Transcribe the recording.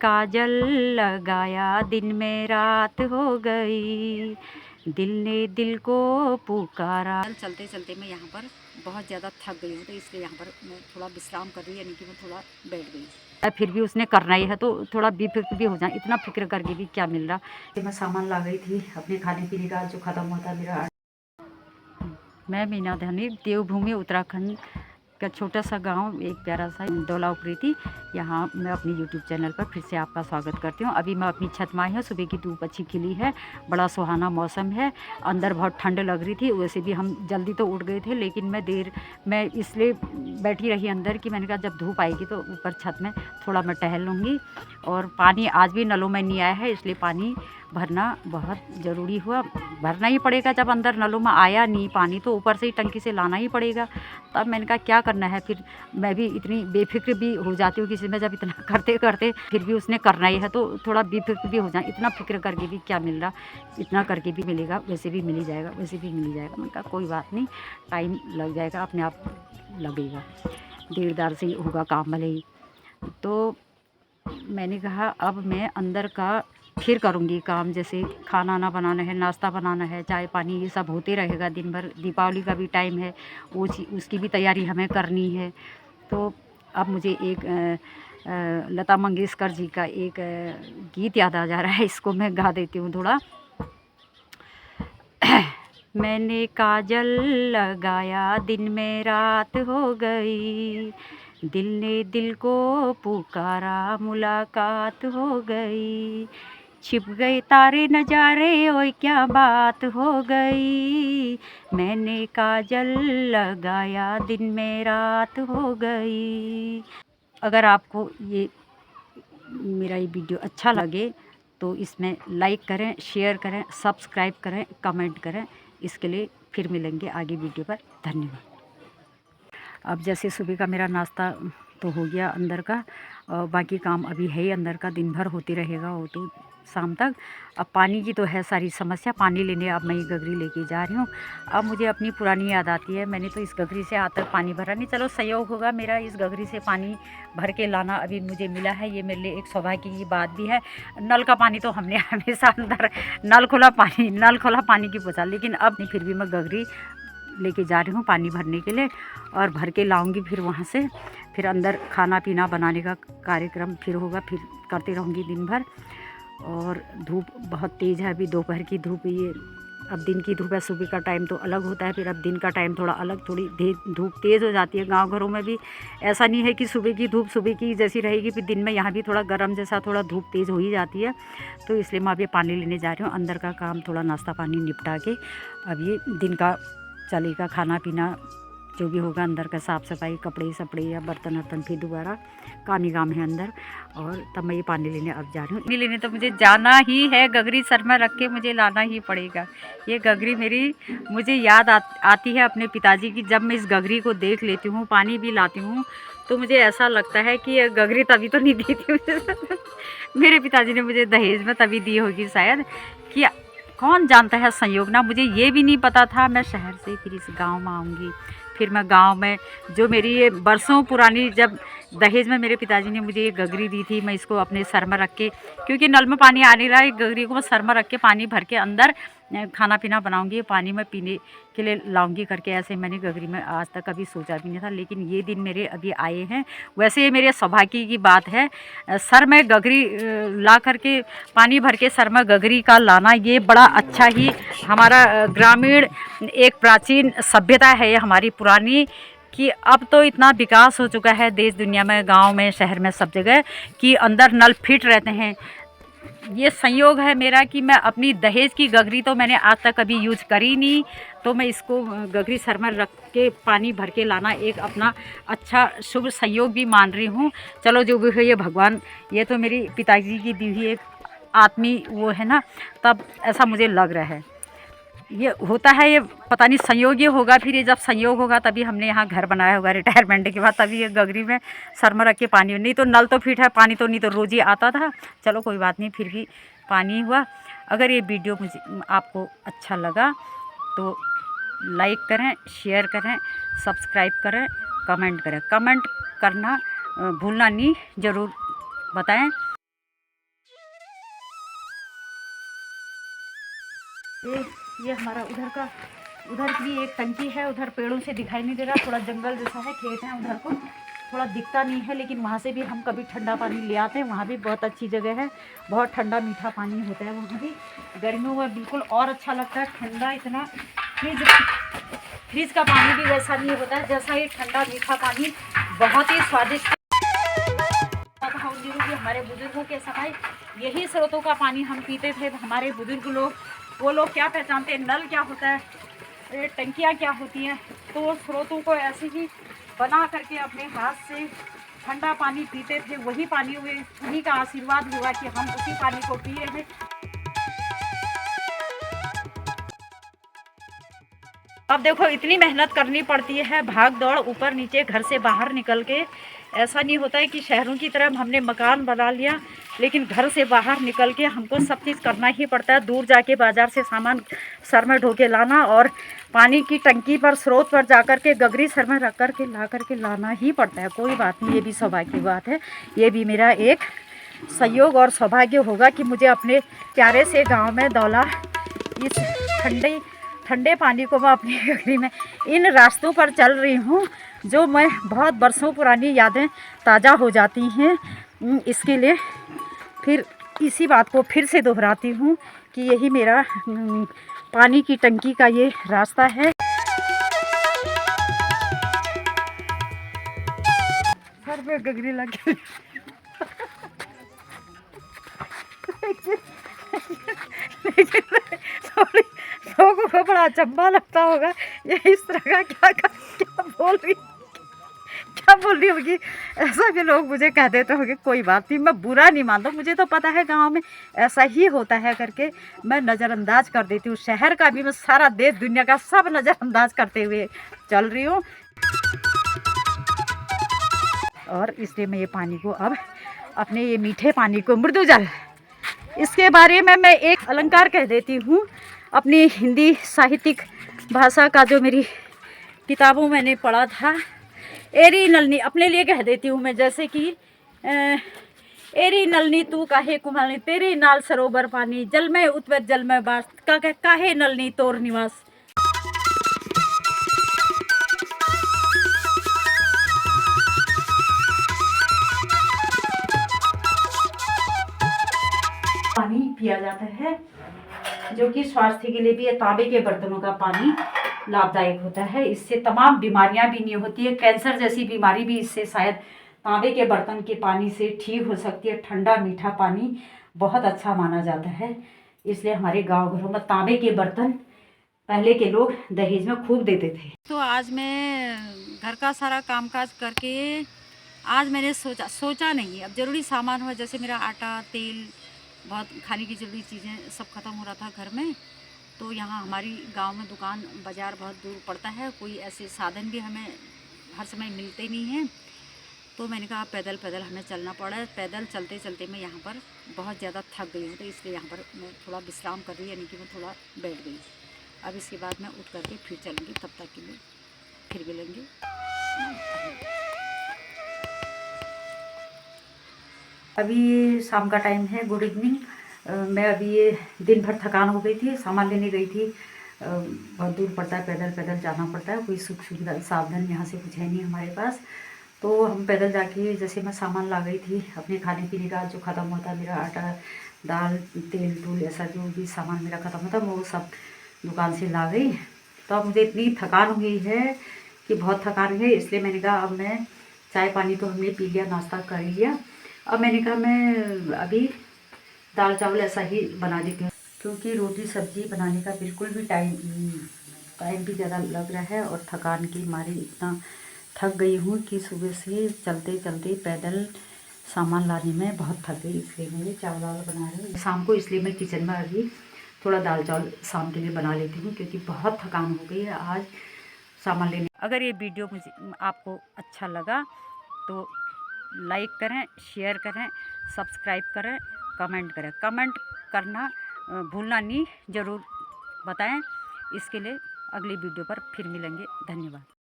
काजल लगाया दिन में रात हो गई, दिल ने दिल को पुकारा। चलते चलते मैं यहाँ पर बहुत ज़्यादा थक गई हूँ, तो इसलिए यहाँ पर मैं थोड़ा विश्राम कर रही, यानी कि मैं थोड़ा बैठ गई। फिर भी उसने करना ही है तो थोड़ा बेफिक्र भी हो जाए, इतना फिक्र करके भी क्या मिल रहा। मैं सामान ला गई थी अपने खाने पीने का जो ख़त्म हुआ था मेरा। मैं मीना धनी, देवभूमि उत्तराखंड का छोटा सा गांव, एक प्यारा सा धौलापुरी थी। यहाँ मैं अपनी यूट्यूब चैनल पर फिर से आपका स्वागत करती हूँ। अभी मैं अपनी छत में आई हूँ, सुबह की धूप अच्छी खिली है, बड़ा सुहाना मौसम है। अंदर बहुत ठंड लग रही थी, वैसे भी हम जल्दी तो उठ गए थे, लेकिन मैं इसलिए बैठी रही अंदर कि मैंने कहा जब धूप आएगी तो ऊपर छत में थोड़ा मैं टहल लूँगी। और पानी आज भी नलों में नहीं आया है, इसलिए पानी भरना बहुत ज़रूरी हुआ। भरना ही पड़ेगा, जब अंदर नलों में आया नहीं पानी तो ऊपर से ही टंकी से लाना ही पड़ेगा। तब मैंने कहा क्या करना है, फिर मैं भी इतनी बेफिक्र भी हो जाती हूँ किसी में, जब इतना करते करते फिर भी उसने करना ही है तो थोड़ा बेफिक्र भी हो जाए। इतना फिक्र करके भी क्या मिल रहा, इतना करके भी मिलेगा, वैसे भी मिल ही जाएगा, वैसे भी मिल ही जाएगा। मैंने कहा कोई बात नहीं, टाइम लग जाएगा, अपने आप लगेगा, देर दार से ही होगा काम भले ही। तो मैंने कहा अब मैं अंदर का फिर करूँगी काम, जैसे खाना ना बनाना है, नाश्ता बनाना है, चाय पानी ये सब होते रहेगा दिन भर। दीपावली का भी टाइम है, वो उसकी भी तैयारी हमें करनी है। तो अब मुझे एक लता मंगेशकर जी का एक गीत याद आ जा रहा है, इसको मैं गा देती हूँ थोड़ा। मैंने काजल लगाया दिन में रात हो गई, दिल ने दिल को पुकारा मुलाकात हो गई, छिप गए तारे नजारे ओए क्या बात हो गई, मैंने काजल लगाया दिन में रात हो गई। अगर आपको ये मेरा ये वीडियो अच्छा लगे तो इसमें लाइक करें, शेयर करें, सब्सक्राइब करें, कमेंट करें। इसके लिए फिर मिलेंगे आगे वीडियो पर। धन्यवाद। अब जैसे सुबह का मेरा नाश्ता तो हो गया अंदर का, और बाकी काम अभी है ही अंदर का, दिन भर होते रहेगा वो तो शाम तक। अब पानी की तो है सारी समस्या, पानी लेने अब मैं ये गगरी लेके जा रही हूँ। अब मुझे अपनी पुरानी याद आती है, मैंने तो इस गगरी से आज तक पानी भरा नहीं। चलो संयोग होगा मेरा इस गगरी से पानी भर के लाना अभी मुझे मिला है, ये मेरे लिए एक सौभाग्य की बात भी है। नल का पानी तो हमने हमेशा अंदर नल खोला पानी की पूछा, लेकिन अब नहीं, फिर भी मैं गगरी लेके जा रही हूँ पानी भरने के लिए, और भर के लाऊंगी फिर वहाँ से। फिर अंदर खाना पीना बनाने का कार्यक्रम फिर होगा, फिर करते रहूँगी दिन भर। और धूप बहुत तेज़ है, अभी दोपहर की धूप, ये अब दिन की धूप है, सुबह का टाइम तो अलग होता है, फिर अब दिन का टाइम थोड़ा अलग, थोड़ी धूप तेज़ हो जाती है। गांव घरों में भी ऐसा नहीं है कि सुबह की धूप सुबह की जैसी रहेगी, फिर दिन में यहाँ भी थोड़ा गर्म जैसा थोड़ा धूप तेज़ हो ही जाती है। तो इसलिए मैं अभी पानी लेने जा रही हूँ, अंदर का काम थोड़ा नाश्ता पानी निपटा के अब ये दिन का चलेगा, खाना पीना जो भी होगा, अंदर का साफ़ सफाई, कपड़े सपड़े या बर्तन वर्तन फिर दोबारा काम ही काम है अंदर। और तब मैं ये पानी लेने अब जा रही हूँ। पानी लेने तो मुझे जाना ही है, गगरी सर में रख के मुझे लाना ही पड़ेगा। ये गगरी मेरी मुझे याद आती है अपने पिताजी की। जब मैं इस गगरी को देख लेती हूँ, पानी भी लाती हूँ, तो मुझे ऐसा लगता है कि ये गगरी तभी तो नहीं दी थी मेरे पिताजी ने मुझे दहेज में तभी दी होगी शायद, कि कौन जानता है संयोग ना। मुझे ये भी नहीं पता था मैं शहर से फिर इस गांव में आऊँगी। फिर मैं गांव में जो मेरी ये बरसों पुरानी, जब दहेज में मेरे पिताजी ने मुझे ये गगरी दी थी, मैं इसको अपने सर में रख के, क्योंकि नल में पानी आ नहीं रहा है, गगरी को मैं सर में रख के पानी भर के अंदर खाना पीना बनाऊंगी, पानी में पीने के लिए लाऊंगी करके। ऐसे मैंने गगरी में आज तक कभी सोचा भी नहीं था, लेकिन ये दिन मेरे अभी आए हैं। वैसे ये मेरे सौभाग्य की बात है, सर में गगरी ला करके, पानी भर के सर में गगरी का लाना, ये बड़ा अच्छा ही हमारा ग्रामीण एक प्राचीन सभ्यता है ये हमारी पुरानी, कि अब तो इतना विकास हो चुका है देश दुनिया में, गांव में शहर में सब जगह, कि अंदर नल फिट रहते हैं। ये संयोग है मेरा कि मैं अपनी दहेज की गगरी तो मैंने आज तक कभी यूज करी नहीं, तो मैं इसको गगरी सर में रख के पानी भर के लाना एक अपना अच्छा शुभ संयोग भी मान रही हूँ। चलो जो भी है ये भगवान, ये तो मेरी पिताजी की दी हुई एक आत्मी वो है ना, तब ऐसा मुझे लग रहा है। ये होता है, ये पता नहीं संयोग ये होगा, फिर ये जब संयोग होगा तभी हमने यहाँ घर बनाया होगा रिटायरमेंट के बाद, तभी ये गगरी में सर में रख के पानी, नहीं तो नल तो फिट है, पानी तो नहीं तो रोज़ ही आता था। चलो कोई बात नहीं, फिर भी पानी हुआ। अगर ये वीडियो मुझे आपको अच्छा लगा तो लाइक करें, शेयर करें, सब्सक्राइब करें, कमेंट करें। कमेंट करना भूलना नहीं, ज़रूर बताएं। ये हमारा उधर भी एक टंकी है, उधर पेड़ों से दिखाई नहीं दे रहा, थोड़ा जंगल जैसा है, खेत है उधर को थोड़ा दिखता नहीं है, लेकिन वहाँ से भी हम कभी ठंडा पानी ले आते हैं। वहाँ भी बहुत अच्छी जगह है, बहुत ठंडा मीठा पानी होता है वहाँ भी। गर्मियों में बिल्कुल और अच्छा लगता है, ठंडा इतना। फ्रिज का पानी भी वैसा नहीं होता है जैसा ये ठंडा मीठा पानी, बहुत ही स्वादिष्ट। हमारे बुजुर्गों के समय यही स्रोतों का पानी हम पीते थे। हमारे बुजुर्ग लोग, वो लोग क्या पहचानते हैं, नल क्या होता है, टंकियाँ क्या होती हैं। तो स्रोतों को ऐसे ही बना करके अपने हाथ से ठंडा पानी पीते थे। वही पानी हुए, उन्हीं का आशीर्वाद हुआ कि हम उसी पानी को पी रहे हैं। अब देखो इतनी मेहनत करनी पड़ती है, भाग दौड़, ऊपर नीचे, घर से बाहर निकल के। ऐसा नहीं होता है कि शहरों की तरह हमने मकान बना लिया, लेकिन घर से बाहर निकल के हमको सब चीज़ करना ही पड़ता है। दूर जाके बाज़ार से सामान सर में ढो के लाना, और पानी की टंकी पर, स्रोत पर जाकर के गगरी सर में रख कर के ला कर के लाना ही पड़ता है। कोई बात नहीं, ये भी सौभाग्य की बात है। ये भी मेरा एक संयोग और सौभाग्य होगा कि मुझे अपने प्यारे से गाँव में दौला इस ठंडे पानी को मैं अपनी गगरी में, इन रास्तों पर चल रही हूँ जो मैं बहुत बरसों पुरानी यादें ताज़ा हो जाती हैं। इसके लिए फिर इसी बात को फिर से दोहराती हूँ कि यही मेरा पानी की टंकी का ये रास्ता है। सर पे गगरी लग गई। लोगों को बड़ा अचंभा लगता होगा, ये इस तरह का क्या बोल रही होगी। ऐसा भी लोग मुझे कह देते होंगे, कोई बात नहीं, मैं बुरा नहीं मानता, मुझे तो पता है गांव में ऐसा ही होता है करके मैं नज़रअंदाज कर देती हूँ। शहर का भी मैं सारा देश दुनिया का सब नज़रअंदाज करते हुए चल रही हूँ। और इसलिए मैं ये पानी को अब अपने ये मीठे पानी को मृदु जल, इसके बारे में मैं एक अलंकार कह देती हूँ अपनी हिंदी साहित्यिक भाषा का, जो मेरी किताबों मैंने पढ़ा था। एरी नलनी अपने लिए कह देती हूँ मैं, जैसे कि एरी नलनी तू काहे कुमालनी, तेरे नाल सरोवर पानी, जल में उतवर जल में बास, काहे नलनी तोर निवास। पानी पिया जाता है जो कि स्वास्थ्य के लिए भी, तांबे के बर्तनों का पानी लाभदायक होता है। इससे तमाम बीमारियां भी नहीं होती है, कैंसर जैसी बीमारी भी इससे शायद तांबे के बर्तन के पानी से ठीक हो सकती है। ठंडा मीठा पानी बहुत अच्छा माना जाता है, इसलिए हमारे गांव घरों में तांबे के बर्तन पहले के लोग दहेज में खूब देते थे। तो आज मैं घर का सारा कामकाज करके, आज मैंने सोचा नहीं, अब ज़रूरी सामान हुआ, जैसे मेरा आटा, तेल, बहुत खाने की ज़रूरी चीज़ें सब ख़त्म हो रहा था घर में। तो यहाँ हमारी गांव में दुकान बाज़ार बहुत दूर पड़ता है, कोई ऐसे साधन भी हमें हर समय मिलते नहीं हैं। तो मैंने कहा पैदल हमें चलना पड़ा। पैदल चलते चलते मैं यहाँ पर बहुत ज़्यादा थक गई हूँ, तो इसलिए यहाँ पर मैं थोड़ा विश्राम कर रही, यानी कि मैं थोड़ा बैठ गई। अब इसके बाद मैं उठ करके फिर चलूँगी, तब तक के लिए फिर मिलेंगे। अभी शाम का टाइम है, गुड इवनिंग। मैं अभी ये दिन भर थकान हो गई थी, सामान लेने गई थी। बहुत दूर पड़ता है, पैदल जाना पड़ता है, कोई सुख सुविधा साधन यहाँ से कुछ है नहीं हमारे पास। तो हम पैदल जाके, जैसे मैं सामान ला गई थी अपने खाने पीने का, जो ख़त्म होता, मेरा आटा, दाल, तेल तूल, ऐसा जो भी सामान मेरा ख़त्म होता, मैं वो सब दुकान से ला गई। तो अब मुझे इतनी थकान हुई है कि बहुत थकान है, इसलिए मैंने कहा अब मैं, चाय पानी तो हमने पी लिया, नाश्ता कर लिया, अब मैंने कहा मैं अभी दाल चावल ऐसा ही बना लेती हूँ, क्योंकि रोटी सब्जी बनाने का बिल्कुल भी टाइम भी ज़्यादा लग रहा है, और थकान की मारी इतना थक गई हूँ कि सुबह से चलते चलते पैदल सामान लाने में बहुत थक गई। इसलिए मैं चावल बना रही हूँ शाम को, इसलिए मैं किचन में अभी थोड़ा दाल चावल शाम के लिए बना लेती हूँ, क्योंकि बहुत थकान हो गई है आज सामान लेने। अगर ये वीडियो मुझे आपको अच्छा लगा तो लाइक करें, शेयर करें, सब्सक्राइब करें, कमेंट करें। कमेंट करना भूलना नहीं, ज़रूर बताएं। इसके लिए अगली वीडियो पर फिर मिलेंगे। धन्यवाद।